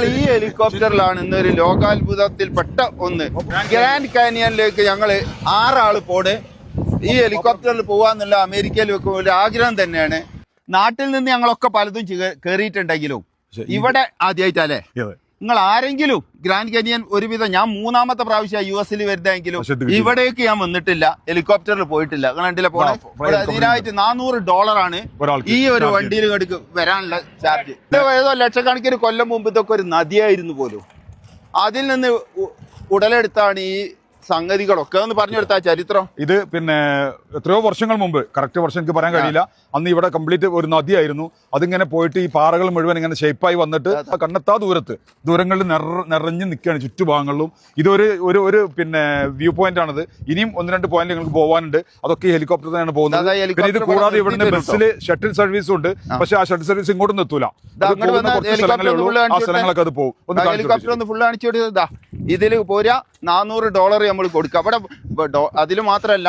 ഞങ്ങൾ ഈ ഹെലികോപ്റ്ററിലാണ് ഇന്നൊരു ലോകാത്ഭുതത്തിൽപ്പെട്ട ഒന്ന്. ഗ്രാൻഡ് കാനിയനിലേക്ക് ഞങ്ങൾ 6 ആള് പോണ്. ഈ ഹെലികോപ്റ്ററിൽ പോവാന്നുള്ള അമേരിക്കയിൽ ഒരു ആഗ്രഹം തന്നെയാണ്. നാട്ടിൽ നിന്ന് ഞങ്ങളൊക്കെ പലതും കയറിയിട്ടുണ്ടെങ്കിലും ഇവിടെ ആദ്യമായിട്ടല്ലേ? നിങ്ങൾ ആരെങ്കിലും ഗ്രാൻഡ് കാനിയൻ ഒരുവിധം, ഞാൻ 3ാമത്തെ പ്രാവശ്യം US വരുന്നതെങ്കിലും ഇവിടേക്ക് ഞാൻ വന്നിട്ടില്ല, ഹെലികോപ്റ്ററിൽ പോയിട്ടില്ല. കണ്ടില്ല പോണേ, ഇതിനായിട്ട് $400 ഈ ഒരു വണ്ടിയിൽ വരാനുള്ള ചാർജ്. ഏതോ ലക്ഷക്കണക്കിന് കൊല്ലം മുമ്പ് ഇതൊക്കെ ഒരു നദിയായിരുന്നു പോലും. അതിൽ നിന്ന് ഉടലെടുത്താണ് ഈ സംഗതികളൊക്കെ. ഒന്ന് പറഞ്ഞു കൊടുത്താ ചരിത്രം. ഇത് പിന്നെ എത്രയോ വർഷങ്ങൾ മുമ്പ്, കറക്റ്റ് വർഷം എനിക്ക് പറയാൻ കഴിയില്ല, അന്ന് ഇവിടെ കംപ്ലീറ്റ് ഒരു നദിയായിരുന്നു. അതിങ്ങനെ പോയിട്ട് ഈ പാറകൾ മുഴുവൻ ഇങ്ങനെ ഷേപ്പായി വന്നിട്ട് കണ്ണെത്താ ദൂരങ്ങളിൽ നിറഞ്ഞു നിൽക്കുകയാണ് ചുറ്റുഭാഗങ്ങളിലും. ഇതൊരു ഒരു പിന്നെ വ്യൂ പോയിന്റ് ആണിത്. ഇനിയും 1-2 പോയിന്റ് നിങ്ങൾക്ക് പോകാനുണ്ട്. അതൊക്കെ ഈ ഹെലികോപ്റ്റർ തന്നെയാണ് പോകുന്നത്. പിന്നെ ഇത് കൂടാതെ ഇവിടുന്ന് ബസ്സിൽ ഷട്ടിൽ സർവീസും ഉണ്ട്. പക്ഷെ ആ ഷട്ടിൽ സർവീസ് ഇങ്ങോട്ടൊന്നും എത്തൂല. ആ സ്ഥലങ്ങളൊക്കെ അത് പോകും. ഹെലികോപ്റ്റർ ഒന്ന് ഫുൾ കാണിച്ചു കൊടുത്താ ഇതിൽ പോരാ $400 നമ്മൾ കൊടുക്കുക. അവിടെ അതിൽ മാത്രമല്ല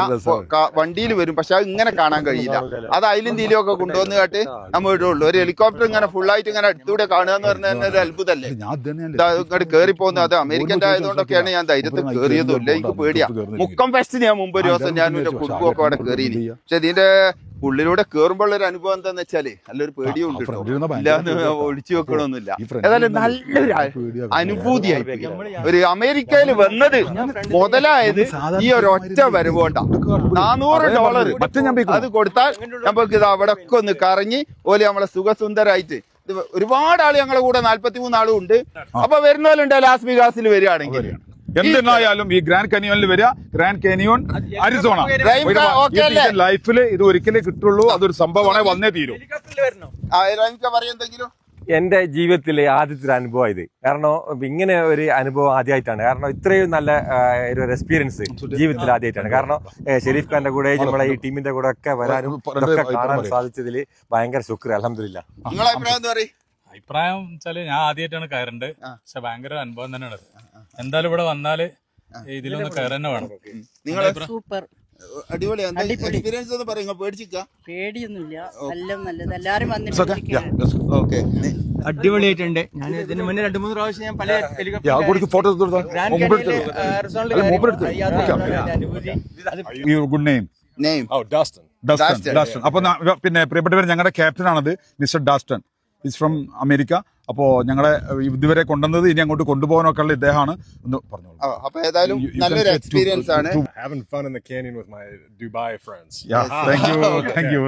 വണ്ടിയിൽ വരും, പക്ഷെ അത് ഇങ്ങനെ കാണാൻ കഴിയില്ല. അത് അതിലും തീലും ഒക്കെ കൊണ്ടുവന്ന് കേട്ട് നമ്മൾ ഇടുള്ളൂ. ഒരു ഹെലികോപ്റ്റർ ഇങ്ങനെ ഫുള്ളായിട്ട് ഇങ്ങനെ അടുത്തൂടെ കാണുക എന്ന് പറഞ്ഞാൽ തന്നെ ഒരു അത്ഭുതമല്ലേ. ഇങ്ങോട്ട് കയറി പോകുന്നത് അത് അമേരിക്കൻ്റെ ആയതുകൊണ്ടൊക്കെയാണ് ഞാൻ ധൈര്യത്തിൽ കയറിയതും ഇല്ല. എനിക്ക് പേടിയാ. മുക്കം ഫെസ്റ്റിന് ഞാൻ മുമ്പ് ഒരു ദിവസം ഞാൻ എന്റെ കുടുംബമൊക്കെ അവിടെ കയറിയില്ല. പക്ഷെ ഇതിന്റെ ഉള്ളിലൂടെ കയറുമ്പോൾ ഒരു അനുഭവം എന്താന്ന് വെച്ചാല് നല്ലൊരു പേടിയും ഉണ്ട്. ഇല്ലാന്ന് ഒളിച്ചു വെക്കണമൊന്നുമില്ല. ഏതായാലും നല്ലൊരു അനുഭൂതിയായി. ഒരു അമേരിക്കയിൽ വന്നത് മുതലായത് ഈ ഒരു ഒറ്റ വരവുകൊണ്ടാ. $400 അത് കൊടുത്താൽ നമുക്ക് ഇത് അവിടെ ഒക്കെ ഒന്ന് കറങ്ങി ഓല് നമ്മളെ സുഖസുന്ദരായിട്ട്. ഒരുപാട് ആള് ഞങ്ങളെ കൂടെ 43 ആളും ഉണ്ട്. അപ്പൊ വരുന്നവരുണ്ട് ലാസ് വികാസിൽ വരികയാണെങ്കിൽ. എന്തിനായാലും ഈ ഗ്രാൻഡ് കാനിയോണിൽ വരിക. ഗ്രാൻഡ് കാനിയോൺ അരിസോണ ലൈഫിൽ ഇത് ഒരിക്കലേ കിട്ടുള്ളൂ. അതൊരു സംഭവമാണ്, വന്നേ തീരൂ. എന്റെ ജീവിതത്തിലെ ആദ്യത്തെ അനുഭവം ഇത്. കാരണം ഇങ്ങനെ ഒരു അനുഭവം ആദ്യമായിട്ടാണ്. കാരണം ഇത്രയും നല്ല ഒരു എക്സ്പീരിയൻസ് ജീവിതത്തിൽ ആദ്യമായിട്ടാണ്. കാരണം ഷെരീഫ് ഖാന്റെ കൂടെ നമ്മളെ ഈ ടീമിന്റെ കൂടെ ഒക്കെ വരാനും കാണാൻ സാധിച്ചതിൽ ഭയങ്കര ശുക്ർ, അൽഹംദുലില്ലാ. അഭിപ്രായം വെച്ചാല് ഞാൻ ആദ്യമായിട്ടാണ് കയറേണ്ടത്. പക്ഷെ ഭയങ്കര അനുഭവം തന്നെയാണ്. എന്തായാലും ഇവിടെ വന്നാല് ഇതിലൊന്ന് കയറി തന്നെ വേണം. സൂപ്പർ, പേടിയൊന്നുമില്ല, എല്ലാം നല്ലത്. എല്ലാരും വന്നിട്ട് അടിപൊളിയായിട്ടുണ്ട്. ഞാൻ ഇതിന് മുന്നേ 2-3 പ്രാവശ്യം ഞാൻ പല അപ്പൊ പിന്നെ പ്രിയപ്പെട്ടവർ, ഞങ്ങളുടെ ക്യാപ്റ്റൻ ആണത്, mister Daston. Is from America. അപ്പോൾ ഞങ്ങളെ ഇതുവരെ കൊണ്ടുവന്നത്, ഇനി അങ്ങോട്ട് കൊണ്ടുപോകാനൊക്കെ ഉള്ള ഇദ്ദേഹമാണ്. ഒന്ന് പറഞ്ഞോളൂ. അപ്പൊ ഏതായാലും നല്ലൊരു എക്സ്പീരിയൻസ് ആണ്. Having fun in the canyon with my Dubai friends. Yeah, thank you.